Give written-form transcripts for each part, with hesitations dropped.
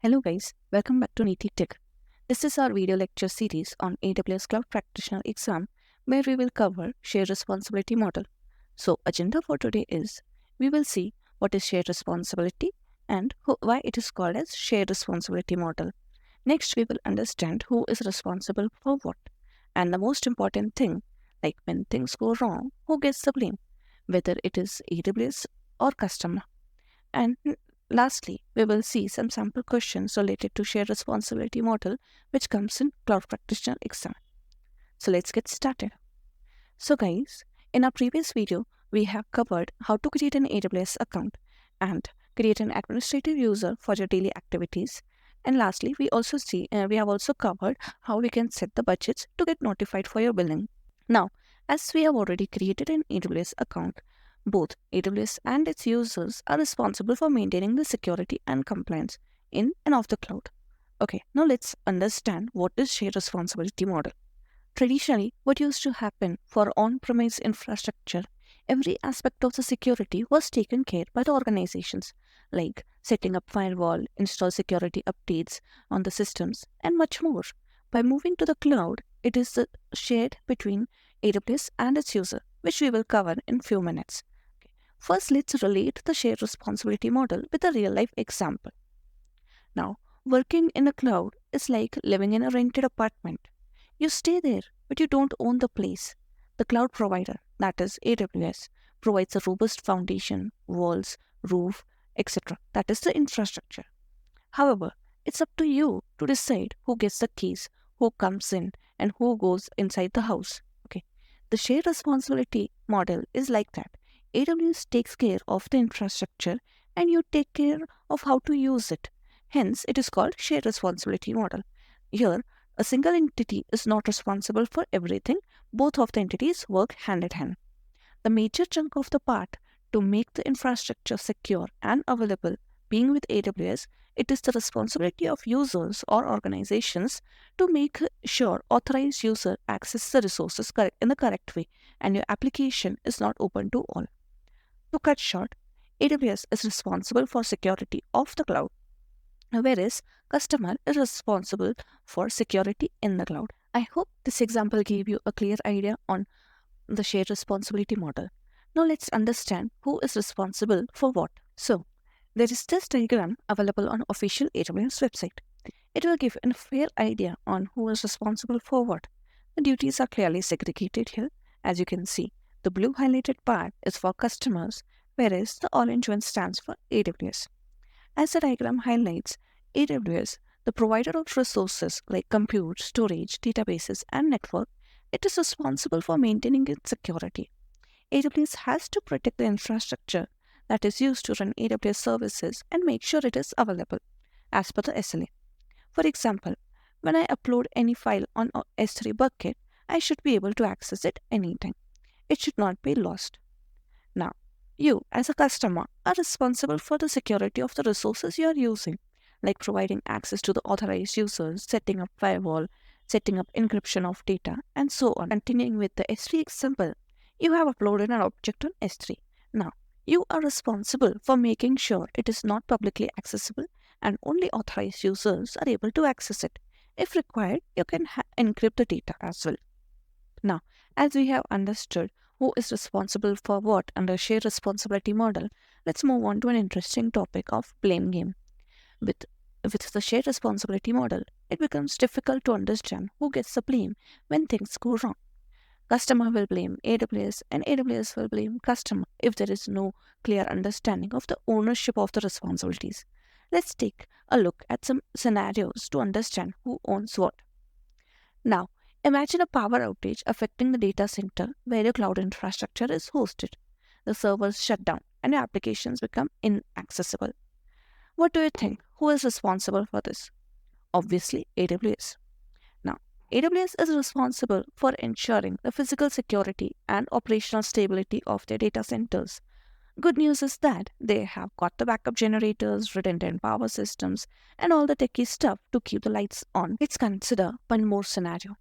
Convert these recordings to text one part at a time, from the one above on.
Hello guys, welcome back to Neeti Tech. This is our video lecture series on AWS Cloud Practitioner exam where we will cover shared responsibility model. So agenda for today is we will see what is shared responsibility and why it is called as shared responsibility model. Next we will understand who is responsible for what, and the most important thing, like when things go wrong, who gets the blame, whether it is AWS or customer. And lastly, we will see some sample questions related to shared responsibility model which comes in Cloud Practitioner exam. So let's get started. So guys, in our previous video, we have covered how to create an AWS account and create an administrative user for your daily activities. And lastly, we have also covered how we can set the budgets to get notified for your billing. Now, as we have already created an AWS account, both AWS and its users are responsible for maintaining the security and compliance in and off the cloud. Okay, now let's understand what is shared responsibility model. Traditionally, what used to happen for on-premise infrastructure, every aspect of the security was taken care by the organizations, like setting up firewall, install security updates on the systems, and much more. By moving to the cloud, it is shared between AWS and its user, which we will cover in few minutes. First, let's relate the shared responsibility model with a real-life example. Now, working in a cloud is like living in a rented apartment. You stay there, but you don't own the place. The cloud provider, that is AWS, provides a robust foundation, walls, roof, etc. That is the infrastructure. However, it's up to you to decide who gets the keys, who comes in, and who goes inside the house. Okay. The shared responsibility model is like that. AWS takes care of the infrastructure and you take care of how to use it. Hence, it is called shared responsibility model. Here, a single entity is not responsible for everything. Both of the entities work hand in hand. The major chunk of the part to make the infrastructure secure and available being with AWS, it is the responsibility of users or organizations to make sure authorized user access the resources in the correct way and your application is not open to all. To cut short, AWS is responsible for security of the cloud, whereas customer is responsible for security in the cloud. I hope this example gave you a clear idea on the shared responsibility model. Now let's understand who is responsible for what. So, there is this diagram available on official AWS website. It will give a fair idea on who is responsible for what. The duties are clearly segregated here, as you can see. The blue highlighted part is for customers, whereas the orange one stands for AWS. As the diagram highlights, AWS, the provider of resources like compute, storage, databases, and network, it is responsible for maintaining its security. AWS has to protect the infrastructure that is used to run AWS services and make sure it is available as per the SLA. For example, when I upload any file on S3 bucket, I should be able to access it anytime. It should not be lost. Now, you as a customer are responsible for the security of the resources you are using, like providing access to the authorized users, setting up firewall, setting up encryption of data, and so on. Continuing with the S3 example, you have uploaded an object on S3. Now, you are responsible for making sure it is not publicly accessible and only authorized users are able to access it. If required, you can encrypt the data as well. Now, as we have understood who is responsible for what under shared responsibility model, let's move on to an interesting topic of blame game. With the shared responsibility model, it becomes difficult to understand who gets the blame when things go wrong. Customer will blame AWS and AWS will blame customer if there is no clear understanding of the ownership of the responsibilities. Let's take a look at some scenarios to understand who owns what. Now, imagine a power outage affecting the data center where your cloud infrastructure is hosted. The servers shut down and your applications become inaccessible. What do you think? Who is responsible for this? Obviously, AWS. Now, AWS is responsible for ensuring the physical security and operational stability of their data centers. Good news is that they have got the backup generators, redundant power systems, and all the techie stuff to keep the lights on. Let's consider one more scenario.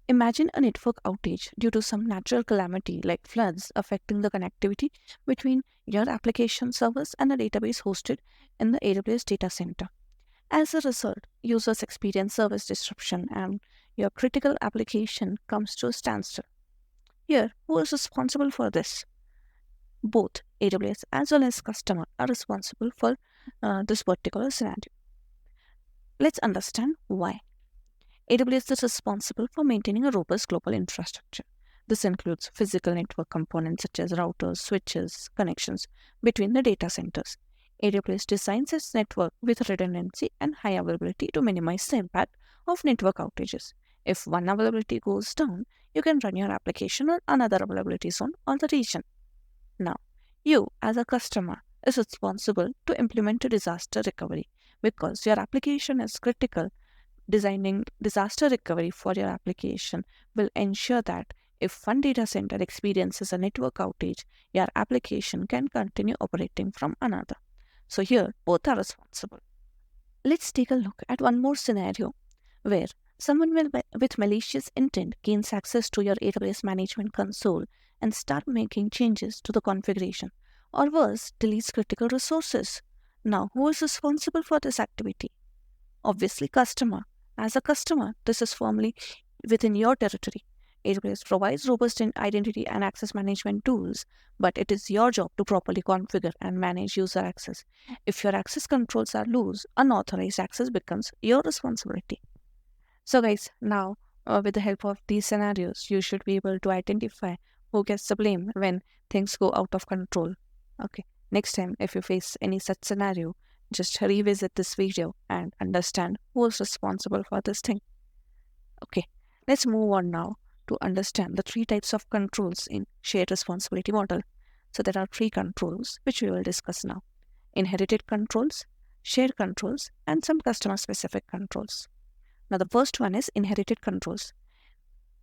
Imagine a network outage due to some natural calamity like floods affecting the connectivity between your application servers and the database hosted in the AWS data center. As a result, users experience service disruption and your critical application comes to a standstill. Here, who is responsible for this? Both AWS as well as customer are responsible for this particular scenario. Let's understand why. AWS is responsible for maintaining a robust global infrastructure. This includes physical network components such as routers, switches, connections between the data centers. AWS designs its network with redundancy and high availability to minimize the impact of network outages. If one availability goes down, you can run your application on another availability zone or the region. Now, you as a customer is responsible to implement a disaster recovery because your application is critical. Designing disaster recovery for your application will ensure that if one data center experiences a network outage, your application can continue operating from another. So here, both are responsible. Let's take a look at one more scenario where someone with malicious intent gains access to your AWS management console and start making changes to the configuration, or worse, deletes critical resources. Now, who is responsible for this activity? Obviously, customer. As a customer, this is firmly within your territory. AWS provides robust identity and access management tools, but it is your job to properly configure and manage user access. If your access controls are loose, unauthorized access becomes your responsibility. So guys, now with the help of these scenarios, you should be able to identify who gets the blame when things go out of control. Okay, next time if you face any such scenario, just revisit this video and understand who is responsible for this thing. Okay, let's move on now to understand the three types of controls in shared responsibility model. So there are three controls which we will discuss now: inherited controls, shared controls, and some customer specific controls. Now the first one is inherited controls.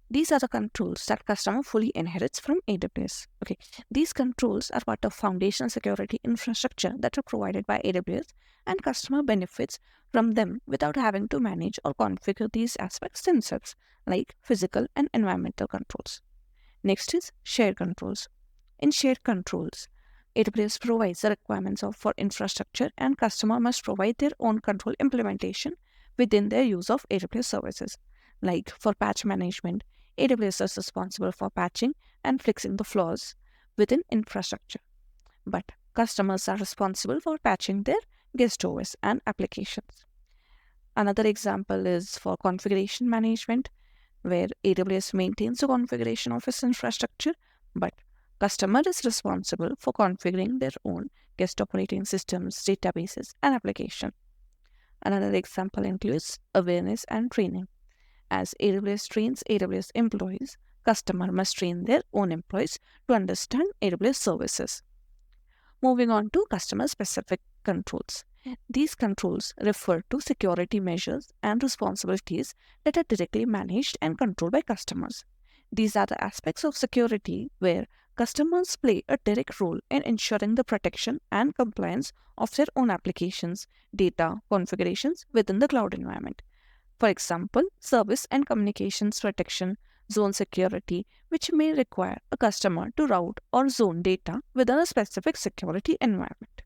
These are the controls that customer fully inherits from AWS. Okay, these controls are part of foundational security infrastructure that are provided by AWS, and customer benefits from them without having to manage or configure these aspects themselves, like physical and environmental controls. Next is shared controls. In shared controls, AWS provides the requirements for infrastructure, and customer must provide their own control implementation within their use of AWS services. Like for patch management, AWS is responsible for patching and fixing the flaws within infrastructure. But customers are responsible for patching their guest OS and applications. Another example is for configuration management, where AWS maintains the configuration of its infrastructure, but customer is responsible for configuring their own guest operating systems, databases, and application. Another example includes awareness and training. As AWS trains AWS employees, customer must train their own employees to understand AWS services. Moving on to customer-specific controls. These controls refer to security measures and responsibilities that are directly managed and controlled by customers. These are the aspects of security where customers play a direct role in ensuring the protection and compliance of their own applications, data, configurations within the cloud environment. For example, service and communications protection, zone security, which may require a customer to route or zone data within a specific security environment.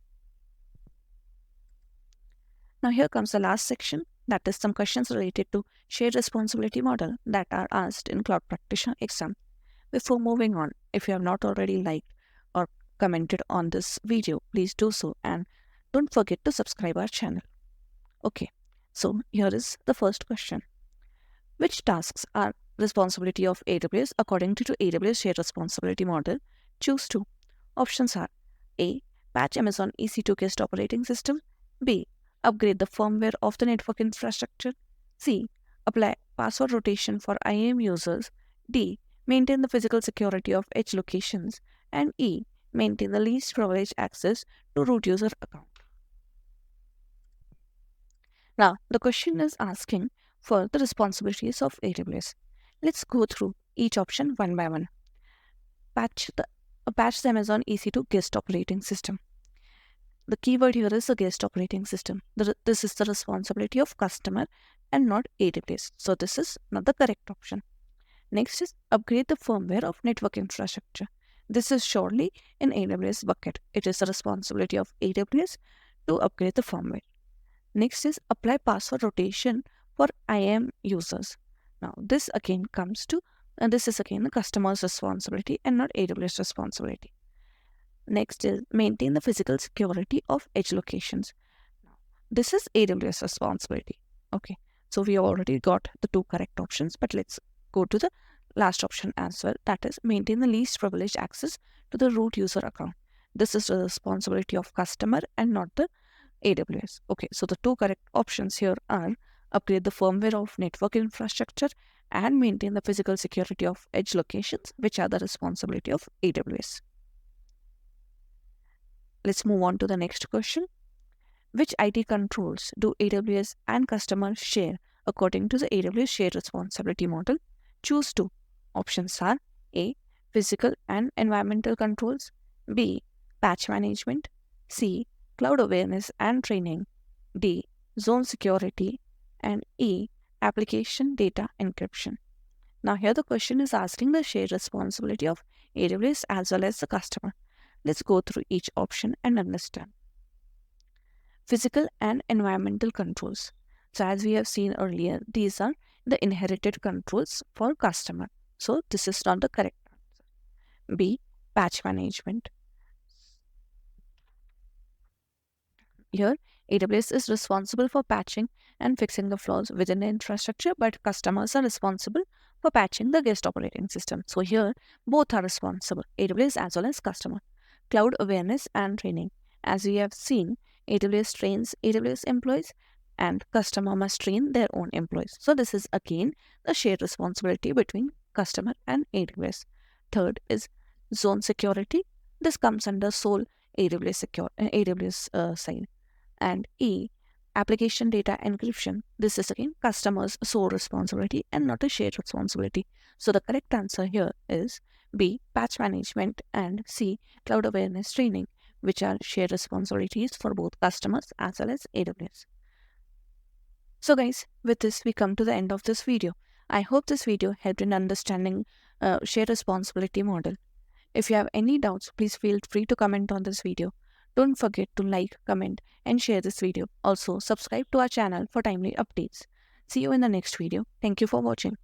Now here comes the last section, that is some questions related to shared responsibility model that are asked in Cloud Practitioner exam. Before moving on, if you have not already liked or commented on this video, please do so, and don't forget to subscribe our channel. Okay, so here is the first question. Which tasks are responsibility of AWS according to AWS shared responsibility model? Choose two. Options are A. Patch Amazon EC2 guest operating system. B. Upgrade the firmware of the network infrastructure. C. Apply password rotation for IAM users. D. Maintain the physical security of edge locations. And E. Maintain the least privileged access to root user account. Now, the question is asking for the responsibilities of AWS. Let's go through each option one by one. Patch the Amazon EC2 guest operating system. The keyword here is the guest operating system. This is the responsibility of customer and not AWS. So this is not the correct option. Next is upgrade the firmware of network infrastructure. This is surely in AWS bucket. It is the responsibility of AWS to upgrade the firmware. Next is apply password rotation for IAM users. Now this again comes to, and this is again the customer's responsibility and not AWS responsibility. Next is maintain the physical security of edge locations. This is AWS responsibility. Okay, so we already got the two correct options, but let's go to the last option as well. That is maintain the least privileged access to the root user account. This is the responsibility of customer and not the AWS. Okay, so the two correct options here are upgrade the firmware of network infrastructure and maintain the physical security of edge locations, which are the responsibility of AWS. Let's move on to the next question. Which IT controls do AWS and customers share according to the AWS shared responsibility model? Choose two. Options are A. Physical and environmental controls, B. Patch management, C. Cloud awareness and training, D. Zone security, and E. Application data encryption. Now here the question is asking the shared responsibility of AWS as well as the customer. Let's go through each option and understand. Physical and environmental controls. So as we have seen earlier, these are the inherited controls for customer. So this is not the correct answer. B. Patch management. Here, AWS is responsible for patching and fixing the flaws within the infrastructure, but customers are responsible for patching the guest operating system. So here, both are responsible, AWS as well as customer. Cloud awareness and training. As we have seen, AWS trains AWS employees and customer must train their own employees. So this is again the shared responsibility between customer and AWS. Third is zone security. This comes under sole AWS side. And E, application data encryption. This is again customer's sole responsibility and not a shared responsibility. So the correct answer here is B, patch management, and C, cloud awareness training, which are shared responsibilities for both customers as well as AWS. So guys, with this we come to the end of this video. I hope this video helped in understanding shared responsibility model. If you have any doubts, please feel free to comment on this video. Don't forget to like, comment, and share this video. Also, subscribe to our channel for timely updates. See you in the next video. Thank you for watching.